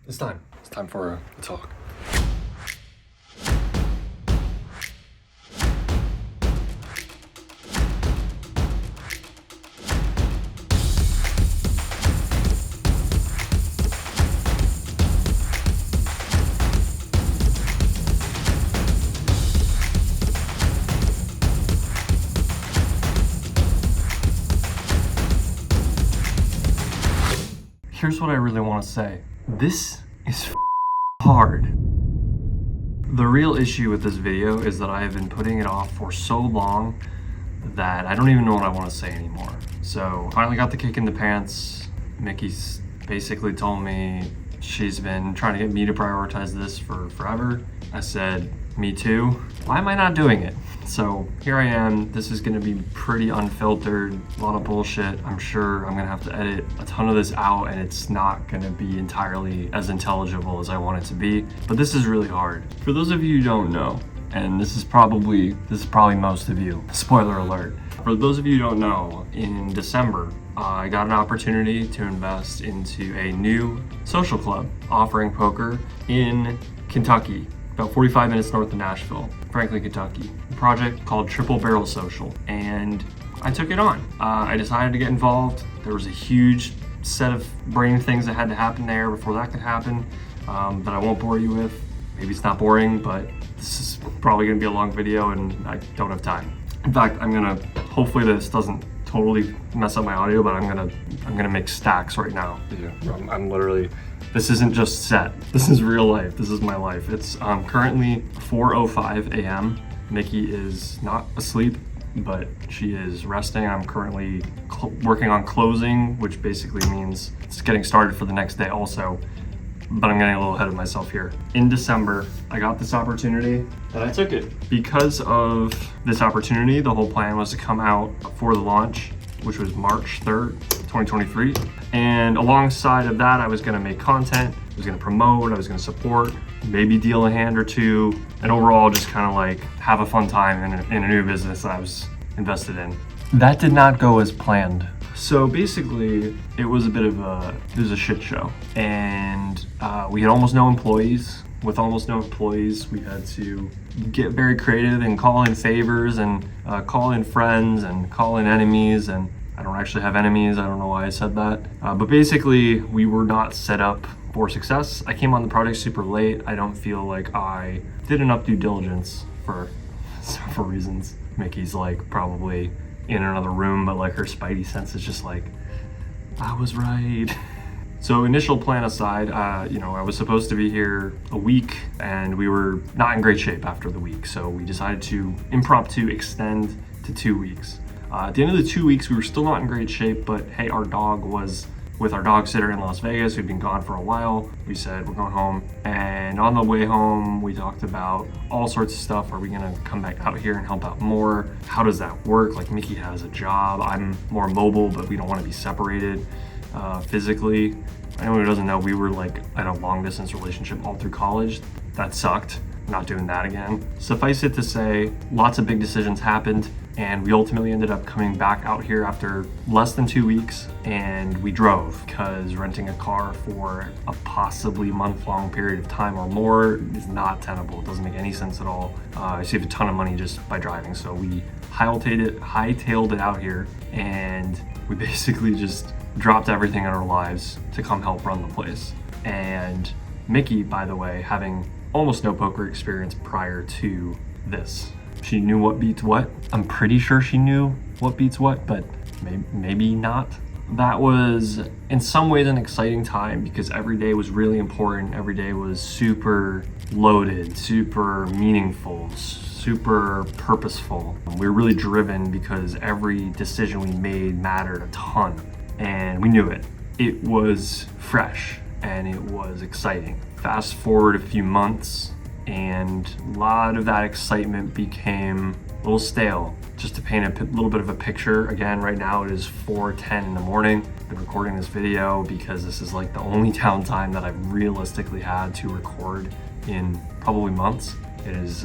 It's time. It's time for a talk. Here's what I really want to say. This is hard. The real issue with this video is that I have been putting it off for so long that I don't even know what I want to say anymore. So finally got the kick in the pants. Mickey's basically told me she's been trying to get me to prioritize this for forever. I said, me too. Why am I not doing it? So here I am. This is gonna be pretty unfiltered, a lot of bullshit. I'm sure I'm gonna have to edit a ton of this out and it's not gonna be entirely as intelligible as I want it to be, but this is really hard. For those of you who don't know, and this is probably most of you, spoiler alert. For those of you who don't know, in December, I got an opportunity to invest into a new social club offering poker in Kentucky, about 45 minutes north of Nashville, Franklin, Kentucky. A project called Triple Barrel Social, and I took it on. I decided to get involved. There was a huge set of brain things that had to happen there before that could happen that I won't bore you with. Maybe it's not boring, but this is probably gonna be a long video and I don't have time. In fact, hopefully this doesn't totally mess up my audio, but I'm gonna make stacks right now. Yeah, I'm literally, this isn't just set. This is real life. This is my life. It's currently 4:05 a.m. Mickey is not asleep, but she is resting. I'm currently working on closing, which basically means it's getting started for the next day also. But I'm getting a little ahead of myself here. In December, I got this opportunity and I took it. Because of this opportunity, the whole plan was to come out for the launch, which was March 3rd, 2023. And alongside of that, I was gonna make content, I was gonna promote, I was gonna support, maybe deal a hand or two, and overall just kind of like have a fun time in a new business that I was invested in. That did not go as planned. So basically, it was a shit show. And we had almost no employees. With almost no employees, we had to get very creative and call in favors and call in friends and call in enemies. And I don't actually have enemies. I don't know why I said that. But basically, we were not set up for success. I came on the project super late. I don't feel like I did enough due diligence for several reasons. Mickey's like probably in another room, but like her spidey sense is just like, I was right. So initial plan aside, I was supposed to be here a week and we were not in great shape after the week. So we decided to impromptu extend to 2 weeks. At the end of the 2 weeks, we were still not in great shape, but hey, our dog was with our dog sitter in Las Vegas, who'd been gone for a while. We said, we're going home. And on the way home, we talked about all sorts of stuff. Are we gonna come back out here and help out more? How does that work? Like Mickey has a job. I'm more mobile, but we don't wanna be separated physically. Anyone who doesn't know, we were like at a long distance relationship all through college. That sucked. Not doing that again. Suffice it to say, lots of big decisions happened and we ultimately ended up coming back out here after less than 2 weeks, and we drove because renting a car for a possibly month-long period of time or more is not tenable. It doesn't make any sense at all. I saved a ton of money just by driving, so we hightailed it out here, and we basically just dropped everything in our lives to come help run the place. And Mickey, by the way, having almost no poker experience prior to this. She knew what beats what. I'm pretty sure she knew what beats what, but maybe not. That was in some ways an exciting time because every day was really important. Every day was super loaded, super meaningful, super purposeful. We were really driven because every decision we made mattered a ton, and we knew it. It was fresh and it was exciting. Fast forward a few months, and a lot of that excitement became a little stale. Just to paint a little bit of a picture, again, right now it is 4:10 in the morning. I've been recording this video because this is like the only downtime that I've realistically had to record in probably months. It is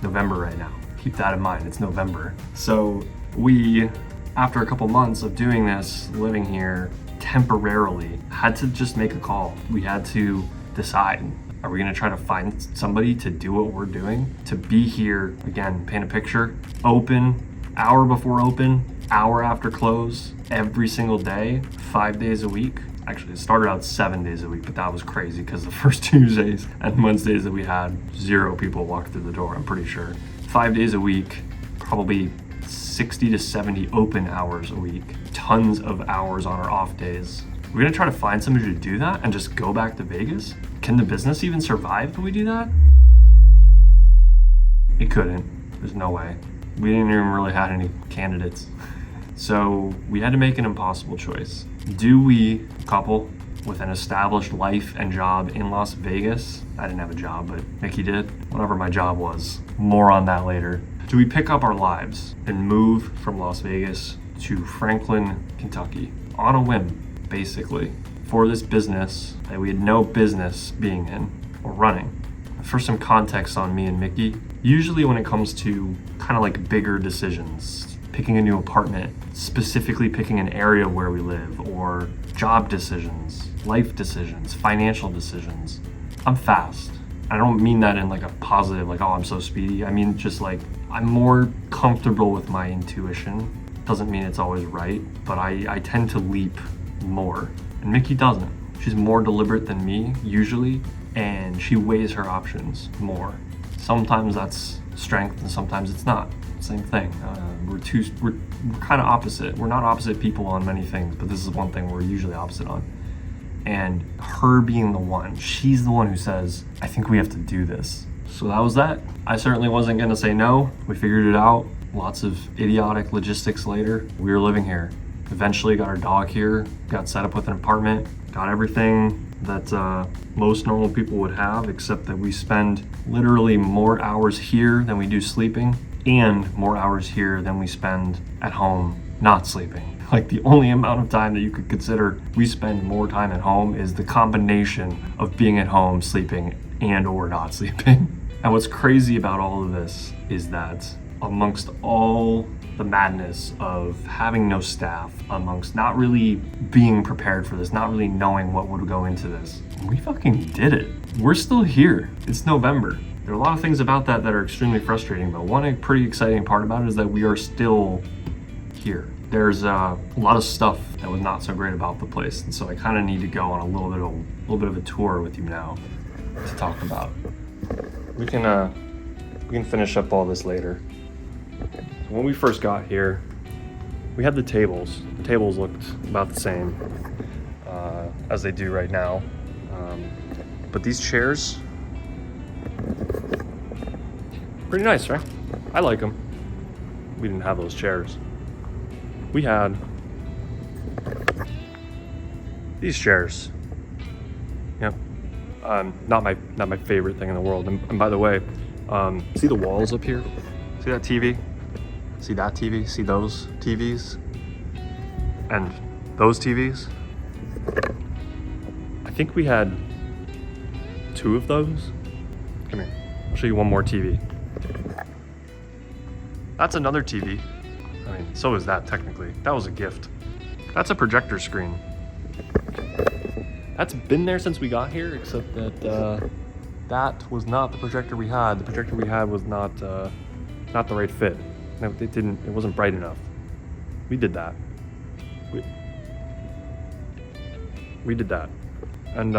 November right now. Keep that in mind, it's November. So we, after a couple months of doing this, living here temporarily, had to just make a call. We had to decide. Are we gonna try to find somebody to do what we're doing? To be here, again, paint a picture, open, hour before open, hour after close, every single day, 5 days a week. Actually, it started out 7 days a week, but that was crazy because the first Tuesdays and Wednesdays that we had, 0 people walked through the door, I'm pretty sure. 5 days a week, probably 60 to 70 open hours a week, tons of hours on our off days. We're gonna try to find somebody to do that and just go back to Vegas? Can the business even survive if we do that? It couldn't. There's no way. We didn't even really have any candidates. So we had to make an impossible choice. Do we couple with an established life and job in Las Vegas? I didn't have a job, but Mickey did. Whatever my job was. More on that later. Do we pick up our lives and move from Las Vegas to Franklin, Kentucky on a whim, basically, for this business that we had no business being in or running? For some context on me and Mickey, usually when it comes to kind of like bigger decisions, picking a new apartment, specifically picking an area where we live, or job decisions, life decisions, financial decisions, I'm fast. I don't mean that in like a positive, like, oh, I'm so speedy. I mean, just like, I'm more comfortable with my intuition. Doesn't mean it's always right, but I tend to leap more. And Mickey doesn't. She's more deliberate than me, usually, and she weighs her options more. Sometimes that's strength and sometimes it's not. Same thing. We're kind of opposite. We're not opposite people on many things, but this is one thing we're usually opposite on. And her being the one, she's the one who says, I think we have to do this. So that was that. I certainly wasn't gonna say no. We figured it out. Lots of idiotic logistics later. We were living here. Eventually got our dog here, got set up with an apartment, got everything that most normal people would have, except that we spend literally more hours here than we do sleeping, and more hours here than we spend at home not sleeping. Like, the only amount of time that you could consider we spend more time at home is the combination of being at home, sleeping, and or not sleeping. And what's crazy about all of this is that amongst all the madness of having no staff, amongst not really being prepared for this, not really knowing what would go into this, we fucking did it. We're still here. It's November. There are a lot of things about that that are extremely frustrating, but one pretty exciting part about it is that we are still here. There's a lot of stuff that was not so great about the place, and so I kind of need to go on a little bit of a tour with you now to talk about. We can finish up all this later. So when we first got here, we had the tables. The tables looked about the same as they do right now, but these chairs, pretty nice, right? I like them. We didn't have those chairs. We had these chairs. Yep. Not my favorite thing in the world. And by the way, see the walls up here? See that TV? See that TV? See those TVs? And those TVs? I think we had 2 of those. Come here. I'll show you one more TV. That's another TV. I mean, so is that technically. That was a gift. That's a projector screen. That's been there since we got here, except that that was not the projector we had. The projector we had was not the right fit. No, it wasn't bright enough. We did that. We did that. And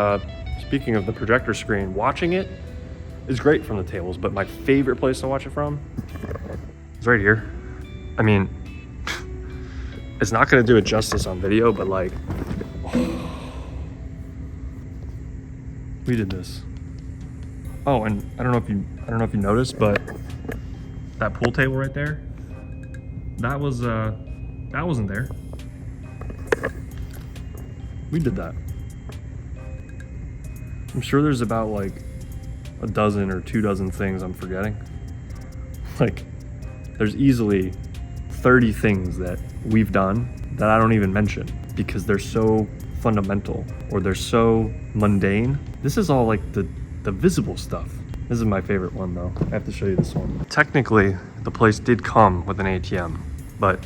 speaking of the projector screen, watching it is great from the tables, but my favorite place to watch it from is right here. I mean, it's not gonna do it justice on video, but like, we did this. Oh, and I don't know if you noticed, but that pool table right there, that wasn't there. We did that. I'm sure there's about like a dozen or 2 dozen things I'm forgetting. Like, there's easily 30 things that we've done that I don't even mention because they're so fundamental or they're so mundane. This is all like the visible stuff. This is my favorite one though. I have to show you this one. Technically, the place did come with an ATM, but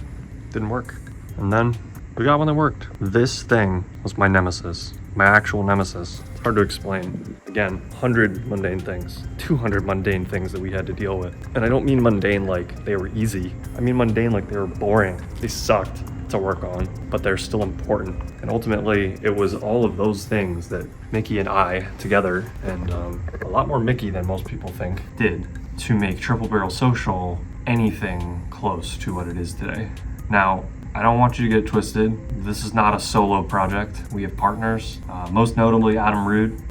didn't work. And then we got one that worked. This thing was my nemesis. my actual nemesis. It's hard to explain. Again, 100 mundane things, 200 mundane things that we had to deal with. And I don't mean mundane like they were easy. I mean mundane like they were boring. They sucked to work on, but they're still important. And ultimately, it was all of those things that Mickey and I together, and a lot more Mickey than most people think, did to make Triple Barrel Social anything close to what it is today. Now, I don't want you to get twisted. This is not a solo project. We have partners, most notably Adam Rude.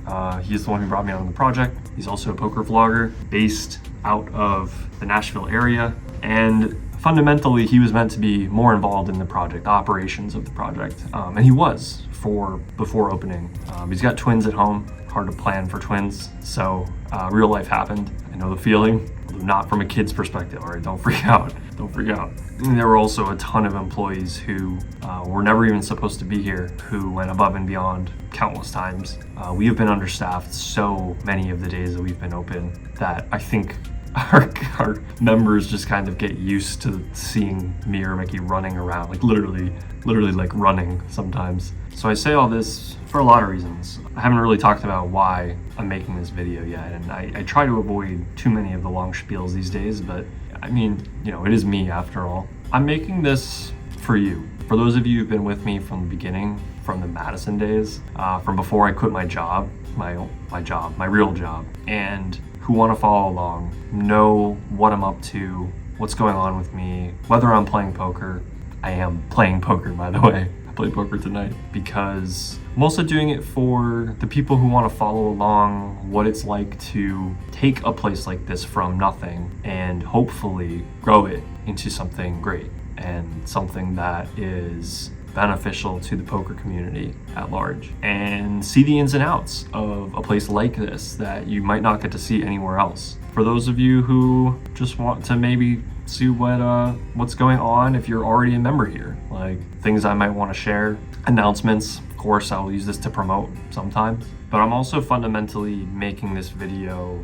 He's the one who brought me on the project. He's also a poker vlogger based out of the Nashville area. And fundamentally, he was meant to be more involved in the project, operations of the project. And he was before opening. He's got twins at home. Hard to plan for twins. So real life happened. I know the feeling. Not from a kid's perspective, all right? Don't freak out. Don't freak out. And there were also a ton of employees who were never even supposed to be here, who went above and beyond countless times. We have been understaffed so many of the days that we've been open that I think our members just kind of get used to seeing me or Mickey running around, like literally like running sometimes. So I say all this for a lot of reasons. I haven't really talked about why I'm making this video yet, and I try to avoid too many of the long spiels these days, but I mean, you know, it is me after all. I'm making this for you. For those of you who've been with me from the beginning, from the Madison days, from before I quit my job, my real job, and who want to follow along, know what I'm up to, what's going on with me, whether I'm playing poker. I am playing poker, by the way. I played poker tonight because I'm also doing it for the people who want to follow along what it's like to take a place like this from nothing and hopefully grow it into something great and something that is beneficial to the poker community at large, and see the ins and outs of a place like this that you might not get to see anywhere else. For those of you who just want to maybe see what's going on if you're already a member here, like things I might want to share, announcements. Of course, I'll use this to promote sometimes, but I'm also fundamentally making this video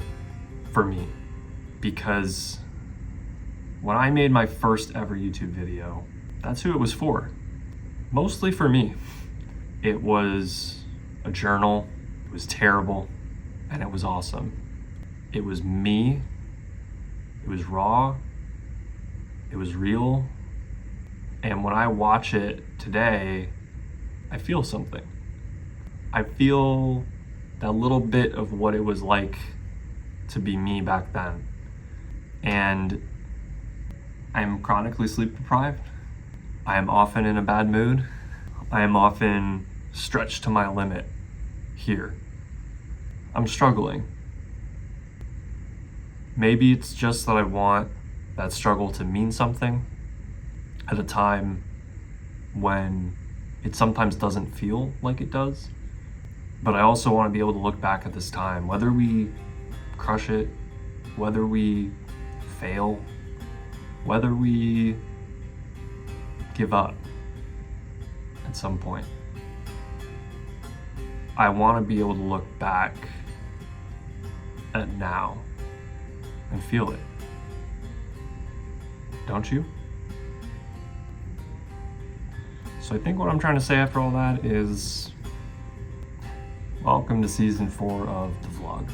for me, because when I made my first ever YouTube video, that's who it was for. Mostly for me. It was a journal, it was terrible, and it was awesome. It was me, it was raw, it was real, and when I watch it today, I feel something. I feel that little bit of what it was like to be me back then. And I'm chronically sleep deprived. I am often in a bad mood. I am often stretched to my limit here. I'm struggling. Maybe it's just that I want that struggle to mean something at a time when it sometimes doesn't feel like it does. But I also want to be able to look back at this time, whether we crush it, whether we fail, whether we give up at some point. I want to be able to look back at now and feel it. Don't you? So I think what I'm trying to say after all that is welcome to season 4 of the vlog.